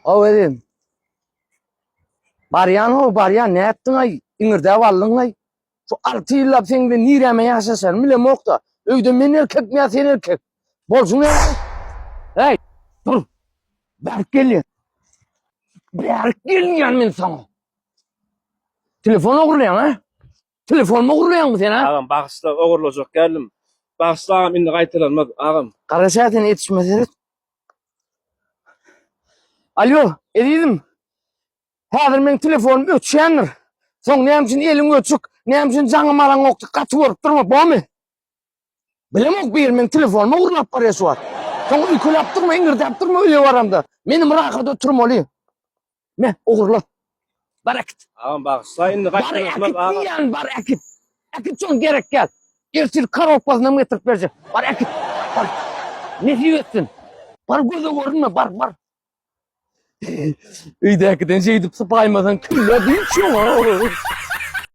O edin. Baryan ne ettin ay? İngirde vallın ay. Şu 6 yıllap sen de nireme yaşasan bile mokta. Öyde men erkek mi sen erkek? Bolsun ya. Hey, dur. Berk gelin. Berk gelin men sana. Telefonu uğurlayan ha? Telefonumu uğurlayan mı sen ha? Ağam bağışla oğurlacak geldim. Bağışla ağam indi qaytalanmaz ağam. Kara saatin yetişmez evet. Alo, ediydim. Hazır men telefonum ötüşendir. Son neymişin elin ötüşük, neymişin canı maran oktu, kaçı vurup durma, bu mu? Bilemok bir men telefonuma uğurlap parası var. Son ülkü yaptırma, ingirde yaptırma öyle varamda. Benim rakada oturmalıyım. Ne, uğurlap. Barakit. Ağam bağışla indi qaytalanmaz ağam. Barakit diyen barakit. Akit çok gerek gel. Ertil kar okpazına mı getirip verecek? Barakit. Bar. Ne diyorsun? Bar gözü görünme, bar. Öydekiden şey edip sıpaymadan külle değil şu.